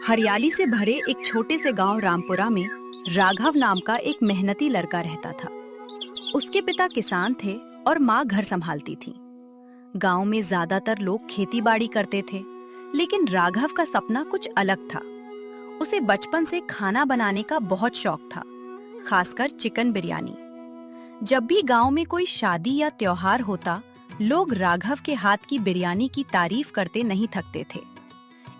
हरियाली से भरे एक छोटे से गांव रामपुरा में राघव नाम का एक मेहनती लड़का रहता था। उसके पिता किसान थे और माँ घर संभालती थी। गांव में ज्यादातर लोग खेती बाड़ी करते थे, लेकिन राघव का सपना कुछ अलग था। उसे बचपन से खाना बनाने का बहुत शौक था, खासकर चिकन बिरयानी। जब भी गांव में कोई शादी या त्योहार होता, लोग राघव के हाथ की बिरयानी की तारीफ करते नहीं थकते थे।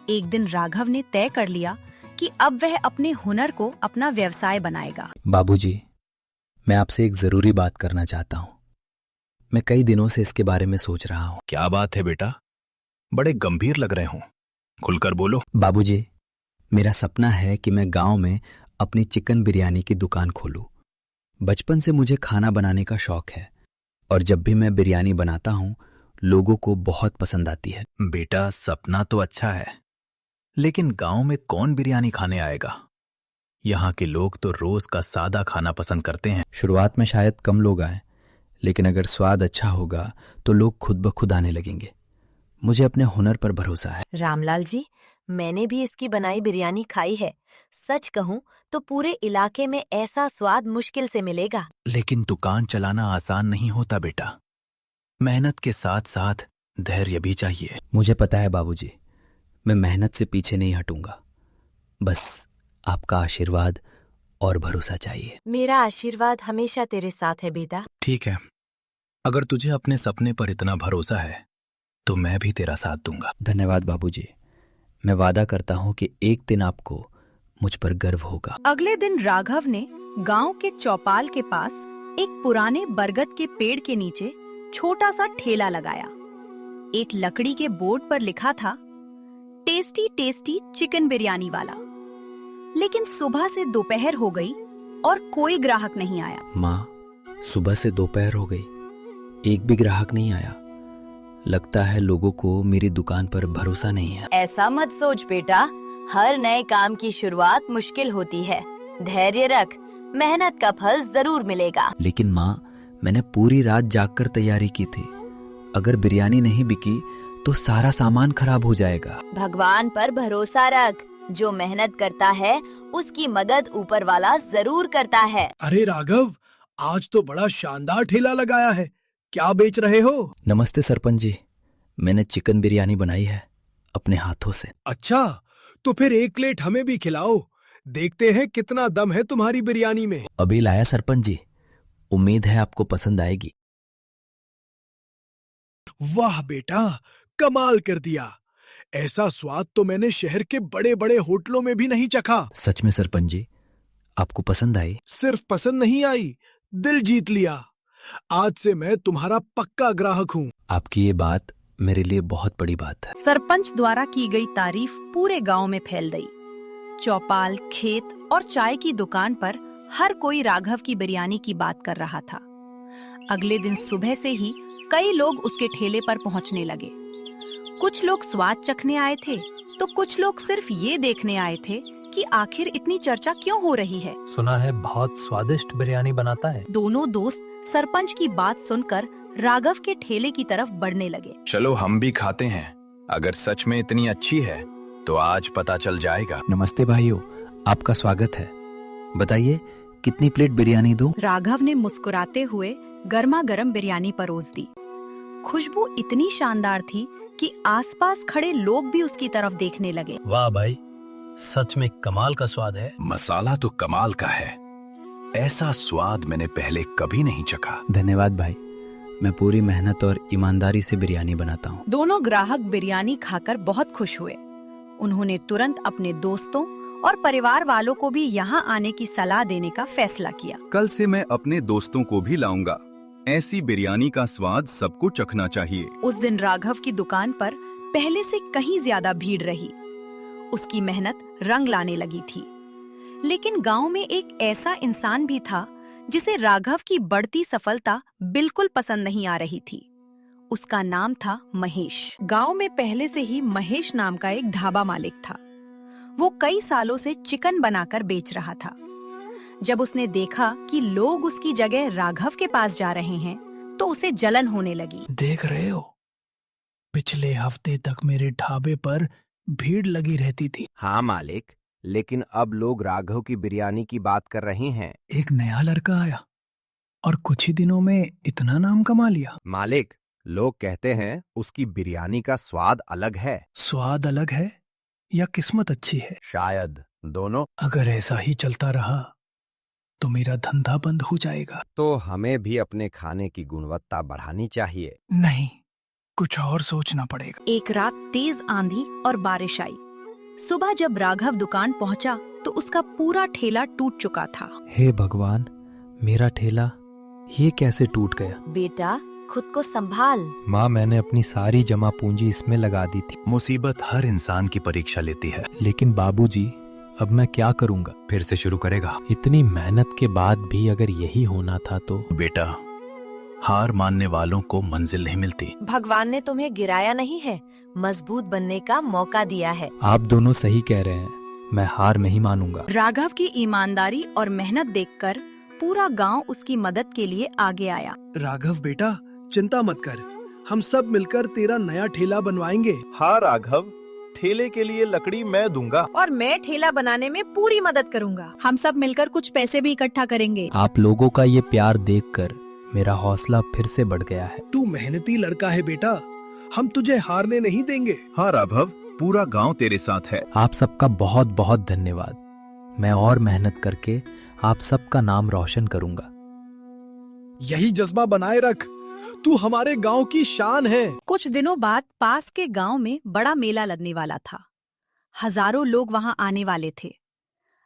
एक दिन राघव ने तय कर लिया कि अब वह अपने हुनर को अपना व्यवसाय बनाएगा। बाबूजी, मैं आपसे एक जरूरी बात करना चाहता हूँ। मैं कई दिनों से इसके बारे में सोच रहा हूँ। क्या बात है बेटा? बड़े गंभीर लग रहे हो, खुलकर बोलो। बाबूजी, मेरा सपना है कि मैं गांव में अपनी चिकन बिरयानी की दुकान खोलूं। बचपन से मुझे खाना बनाने का शौक है और जब भी मैं बिरयानी बनाता हूँ, लोगों को बहुत पसंद आती है। बेटा, सपना तो अच्छा है, लेकिन गांव में कौन बिरयानी खाने आएगा? यहाँ के लोग तो रोज का सादा खाना पसंद करते हैं। शुरुआत में शायद कम लोग आए, लेकिन अगर स्वाद अच्छा होगा तो लोग खुद ब खुद आने लगेंगे। मुझे अपने हुनर पर भरोसा है। रामलाल जी, मैंने भी इसकी बनाई बिरयानी खाई है। सच कहूँ तो पूरे इलाके में ऐसा स्वाद मुश्किल से मिलेगा। लेकिन दुकान चलाना आसान नहीं होता बेटा। मेहनत के साथ साथ धैर्य भी चाहिए। मुझे पता है बाबूजी, मैं मेहनत से पीछे नहीं हटूंगा। बस आपका आशीर्वाद और भरोसा चाहिए। मेरा आशीर्वाद हमेशा तेरे साथ है बेटा। ठीक है, अगर तुझे अपने सपने पर इतना भरोसा है तो मैं भी तेरा साथ दूंगा। धन्यवाद बाबूजी। मैं वादा करता हूँ कि एक दिन आपको मुझ पर गर्व होगा। अगले दिन राघव ने गांव के चौपाल के पास एक पुराने बरगद के पेड़ के नीचे छोटा सा ठेला लगाया। एक लकड़ी के बोर्ड पर लिखा था, टेस्टी टेस्टी चिकन बिरयानी वाला। लेकिन सुबह से दोपहर हो गई और कोई ग्राहक नहीं आया। माँ, सुबह से दोपहर हो गई, एक भी ग्राहक नहीं आया। लगता है लोगों को मेरी दुकान पर भरोसा नहीं है। ऐसा मत सोच बेटा, हर नए काम की शुरुआत मुश्किल होती है। धैर्य रख, मेहनत का फल जरूर मिलेगा। लेकिन माँ, मैंने पूरी रात जागकर तैयारी की थी। अगर बिरयानी नहीं बिकी तो सारा सामान खराब हो जाएगा। भगवान पर भरोसा रख, जो मेहनत करता है उसकी मदद ऊपर वाला जरूर करता है। अरे राघव, आज तो बड़ा शानदार ठेला लगाया है। क्या बेच रहे हो? नमस्ते सरपंच जी, मैंने चिकन बिरयानी बनाई है अपने हाथों से। अच्छा, तो फिर एक प्लेट हमें भी खिलाओ। देखते हैं कितना दम है तुम्हारी बिरयानी में। अभी लाया सरपंच जी, उम्मीद है आपको पसंद आएगी। वाह बेटा, कमाल कर दिया। ऐसा स्वाद तो मैंने शहर के बड़े बड़े होटलों में भी नहीं चखा। सच में सरपंच जी, आपको पसंद आई? सिर्फ पसंद नहीं आई, दिल जीत लिया। आज से मैं तुम्हारा पक्का ग्राहक हूँ। आपकी ये बात मेरे लिए बहुत बड़ी बात है। सरपंच द्वारा की गई तारीफ पूरे गांव में फैल गई। चौपाल, खेत और चाय की दुकान पर हर कोई राघव की बिरयानी की बात कर रहा था। अगले दिन सुबह से ही कई लोग उसके ठेले पर पहुंचने लगे। कुछ लोग स्वाद चखने आए थे, तो कुछ लोग सिर्फ ये देखने आए थे कि आखिर इतनी चर्चा क्यों हो रही है। सुना है बहुत स्वादिष्ट बिरयानी बनाता है। दोनों दोस्त सरपंच की बात सुनकर राघव के ठेले की तरफ बढ़ने लगे। चलो हम भी खाते हैं। अगर सच में इतनी अच्छी है तो आज पता चल जाएगा। नमस्ते भाइयों, आपका स्वागत है। बताइए कितनी प्लेट बिरयानी दूं? राघव ने मुस्कुराते हुए गर्मा गर्म बिरयानी परोस दी। खुशबू इतनी शानदार थी कि आसपास खड़े लोग भी उसकी तरफ देखने लगे। वाह भाई, सच में कमाल का स्वाद है। मसाला तो कमाल का है, ऐसा स्वाद मैंने पहले कभी नहीं चखा। धन्यवाद भाई, मैं पूरी मेहनत और ईमानदारी से बिरयानी बनाता हूँ। दोनों ग्राहक बिरयानी खाकर बहुत खुश हुए। उन्होंने तुरंत अपने दोस्तों और परिवार वालों को भी यहाँ आने की सलाह देने का फैसला किया। कल से मैं अपने दोस्तों को भी लाऊंगा। ऐसी बिरयानी का स्वाद सबको चखना चाहिए। उस दिन राघव की दुकान पर पहले से कहीं ज्यादा भीड़ रही। उसकी मेहनत रंग लाने लगी थी। लेकिन गांव में एक ऐसा इंसान भी था जिसे राघव की बढ़ती सफलता बिल्कुल पसंद नहीं आ रही थी। उसका नाम था महेश। गांव में पहले से ही महेश नाम का एक ढाबा मालिक था। वो कई सालों से चिकन बनाकर बेच रहा था। जब उसने देखा कि लोग उसकी जगह राघव के पास जा रहे हैं, तो उसे जलन होने लगी। देख रहे हो, पिछले हफ्ते तक मेरे ढाबे पर भीड़ लगी रहती थी। हाँ मालिक, लेकिन अब लोग राघव की बिरयानी की बात कर रहे हैं। एक नया लड़का आया और कुछ ही दिनों में इतना नाम कमा लिया। मालिक, लोग कहते हैं उसकी बिरयानी का स्वाद अलग है। स्वाद अलग है या किस्मत अच्छी है? शायद दोनों। अगर ऐसा ही चलता रहा तो मेरा धंधा बंद हो जाएगा। तो हमें भी अपने खाने की गुणवत्ता बढ़ानी चाहिए। नहीं, कुछ और सोचना पड़ेगा। एक रात तेज आंधी और बारिश आई। सुबह जब राघव दुकान पहुंचा तो उसका पूरा ठेला टूट चुका था। हे भगवान, मेरा ठेला ये कैसे टूट गया? बेटा, खुद को संभाल। माँ, मैंने अपनी सारी जमा पूंजी इसमें लगा दी थी। मुसीबत हर इंसान की परीक्षा लेती है। लेकिन बाबूजी, अब मैं क्या करूंगा? फिर से शुरू करेगा। इतनी मेहनत के बाद भी अगर यही होना था तो। बेटा, हार मानने वालों को मंजिल नहीं मिलती। भगवान ने तुम्हें गिराया नहीं है, मजबूत बनने का मौका दिया है। आप दोनों सही कह रहे हैं, मैं हार नहीं मानूंगा। राघव की ईमानदारी और मेहनत देखकर पूरा गांव उसकी मदद के लिए आगे आया। राघव बेटा, चिंता मत कर, हम सब मिलकर तेरा नया ठेला बनवाएंगे। हाँ राघव, ठेले के लिए लकड़ी मैं दूंगा। और मैं ठेला बनाने में पूरी मदद करूंगा। हम सब मिलकर कुछ पैसे भी इकट्ठा करेंगे। आप लोगों का ये प्यार देखकर मेरा हौसला फिर से बढ़ गया है। तू मेहनती लड़का है बेटा, हम तुझे हारने नहीं देंगे। हाँ राघव, पूरा गांव तेरे साथ है। आप सबका बहुत बहुत धन्यवाद। मैं और मेहनत करके आप सबका नाम रोशन करूंगा। यही जज्बा बनाए रख, तू हमारे गांव की शान है। कुछ दिनों बाद पास के गांव में बड़ा मेला लगने वाला था। हजारों लोग वहां आने वाले थे।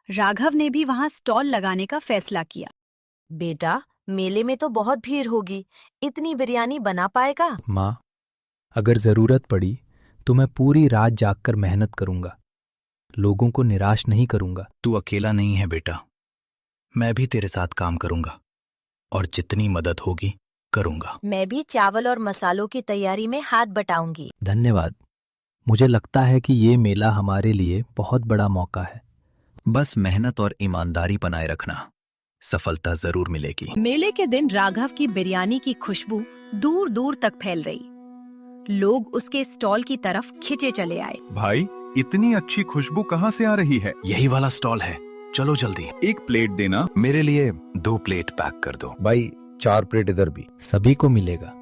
राघव ने भी वहां स्टॉल लगाने का फैसला किया। बेटा, मेले में तो बहुत भीड़ होगी, इतनी बिरयानी बना पाएगा? माँ, अगर जरूरत पड़ी तो मैं पूरी रात जागकर मेहनत करूंगा। लोगों को निराश नहीं करूंगा। तू अकेला नहीं है बेटा, मैं भी तेरे साथ काम करूंगा और जितनी मदद होगी करूंगा। मैं भी चावल और मसालों की तैयारी में हाथ बटाऊंगी। धन्यवाद। मुझे लगता है कि ये मेला हमारे लिए बहुत बड़ा मौका है। बस मेहनत और ईमानदारी बनाए रखना, सफलता जरूर मिलेगी। मेले के दिन राघव की बिरयानी की खुशबू दूर दूर तक फैल रही। लोग उसके स्टॉल की तरफ खिंचे चले आए। भाई, इतनी अच्छी खुशबू कहाँ से आ रही है? यही वाला स्टॉल है, चलो जल्दी। एक प्लेट देना। मेरे लिए 2 प्लेट पैक कर दो। भाई, 4 प्लेट इधर भी। सभी को मिलेगा,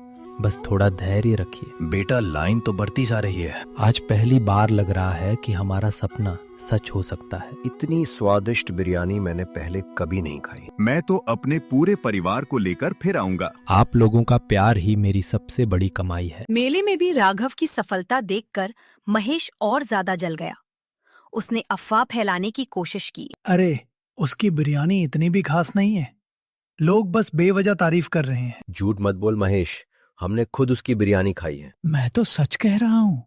बस थोड़ा धैर्य रखिए। बेटा, लाइन तो बढ़ती जा रही है। आज पहली बार लग रहा है कि हमारा सपना सच हो सकता है। इतनी स्वादिष्ट बिरयानी मैंने पहले कभी नहीं खाई। मैं तो अपने पूरे परिवार को लेकर फिर आऊंगा। आप लोगों का प्यार ही मेरी सबसे बड़ी कमाई है। मेले में भी राघव की सफलता देखकर महेश और ज्यादा जल गया। उसने अफवाह फैलाने की कोशिश की। अरे, उसकी बिरयानी इतनी भी खास नहीं है, लोग बस बेवजह तारीफ कर रहे हैं। झूठ मत बोल महेश, हमने खुद उसकी बिरयानी खाई है। मैं तो सच कह रहा हूँ,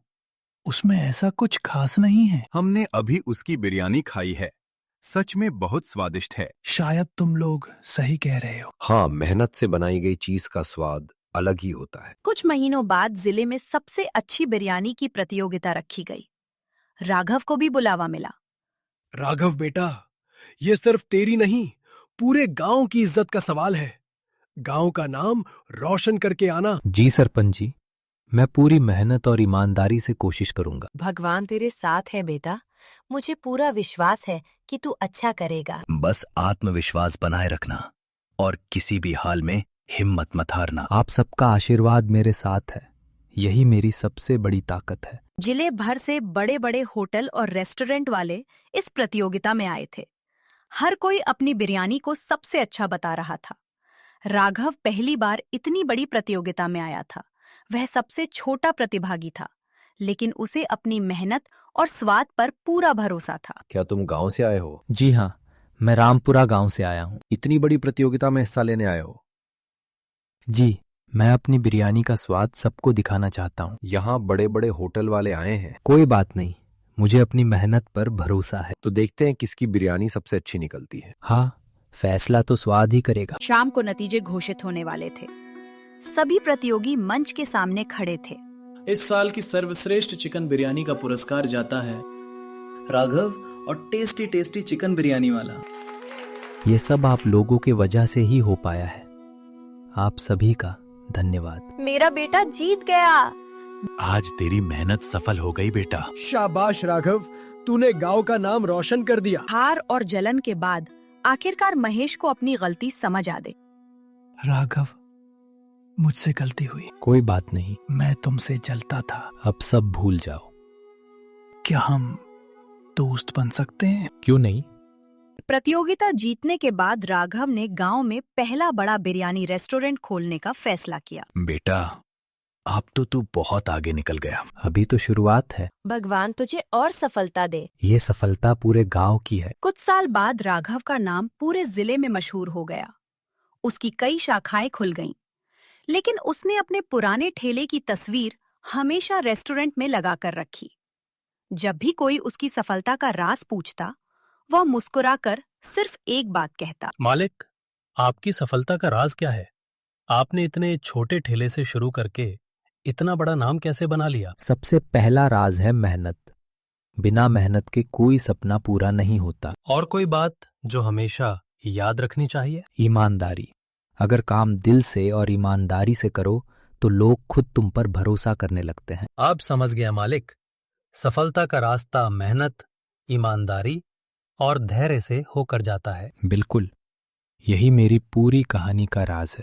उसमें ऐसा कुछ खास नहीं है। हमने अभी उसकी बिरयानी खाई है, सच में बहुत स्वादिष्ट है। शायद तुम लोग सही कह रहे हो। हाँ, मेहनत से बनाई गई चीज का स्वाद अलग ही होता है। कुछ महीनों बाद जिले में सबसे अच्छी बिरयानी की प्रतियोगिता रखी गई। राघव को भी बुलावा मिला। राघव बेटा, ये सिर्फ तेरी नहीं, पूरे गांव की इज्जत का सवाल है। गांव का नाम रोशन करके आना। जी सरपंच जी, मैं पूरी मेहनत और ईमानदारी से कोशिश करूंगा। भगवान तेरे साथ है बेटा, मुझे पूरा विश्वास है कि तू अच्छा करेगा। बस आत्मविश्वास बनाए रखना और किसी भी हाल में हिम्मत मत हारना। आप सबका आशीर्वाद मेरे साथ है, यही मेरी सबसे बड़ी ताकत है। जिले भर से बड़े बड़े होटल और रेस्टोरेंट वाले इस प्रतियोगिता में आए थे। हर कोई अपनी बिरयानी को सबसे अच्छा बता रहा था। राघव पहली बार इतनी बड़ी प्रतियोगिता में आया था। वह सबसे छोटा प्रतिभागी था, लेकिन उसे अपनी मेहनत और स्वाद पर पूरा भरोसा था। क्या तुम गांव से आए हो? जी हाँ, मैं रामपुरा गांव से आया हूँ। इतनी बड़ी प्रतियोगिता में हिस्सा लेने आए हो? जी, मैं अपनी बिरयानी का स्वाद सबको दिखाना चाहता हूँ। यहाँ बड़े बड़े होटल वाले आए हैं। कोई बात नहीं, मुझे अपनी मेहनत पर भरोसा है। तो देखते हैं किसकी बिरयानी सबसे अच्छी निकलती है। हाँ, फैसला तो स्वाद ही करेगा। शाम को नतीजे घोषित होने वाले थे। सभी प्रतियोगी मंच के सामने खड़े थे। इस साल की सर्वश्रेष्ठ चिकन बिरयानी का पुरस्कार जाता है राघव और टेस्टी टेस्टी चिकन बिरयानी वाला। ये सब आप लोगों के वजह से ही हो पाया है। आप सभी का धन्यवाद। मेरा बेटा जीत गया। आज तेरी मेहनत सफल हो गई बेटा। शाबाश राघव, तूने गांव का नाम रोशन कर दिया। हार और जलन के बाद आखिरकार महेश को अपनी गलती समझ आ गई। राघव, मुझसे गलती हुई। कोई बात नहीं, मैं तुमसे जलता था। अब सब भूल जाओ। क्या हम दोस्त बन सकते हैं? क्यों नहीं? प्रतियोगिता जीतने के बाद राघव ने गांव में पहला बड़ा बिरयानी रेस्टोरेंट खोलने का फैसला किया। बेटा, अब तो तू बहुत आगे निकल गया। अभी तो शुरुआत है। भगवान तुझे और सफलता दे। ये सफलता पूरे गांव की है। कुछ साल बाद राघव का नाम पूरे जिले में मशहूर हो गया। उसकी कई शाखाएं खुल गईं, लेकिन उसने अपने पुराने ठेले की तस्वीर हमेशा रेस्टोरेंट में लगा कर रखी। जब भी कोई उसकी सफलता का राज पूछता, वह मुस्कुराकर सिर्फ एक बात कहता। मालिक, आपकी सफलता का राज क्या है? आपने इतने छोटे ठेले से शुरू करके इतना बड़ा नाम कैसे बना लिया? सबसे पहला राज है मेहनत। बिना मेहनत के कोई सपना पूरा नहीं होता। और कोई बात जो हमेशा याद रखनी चाहिए? ईमानदारी। अगर काम दिल से और ईमानदारी से करो तो लोग खुद तुम पर भरोसा करने लगते हैं। अब समझ गया मालिक। सफलता का रास्ता मेहनत, ईमानदारी और धैर्य से होकर जाता है। बिल्कुल, यही मेरी पूरी कहानी का राज है।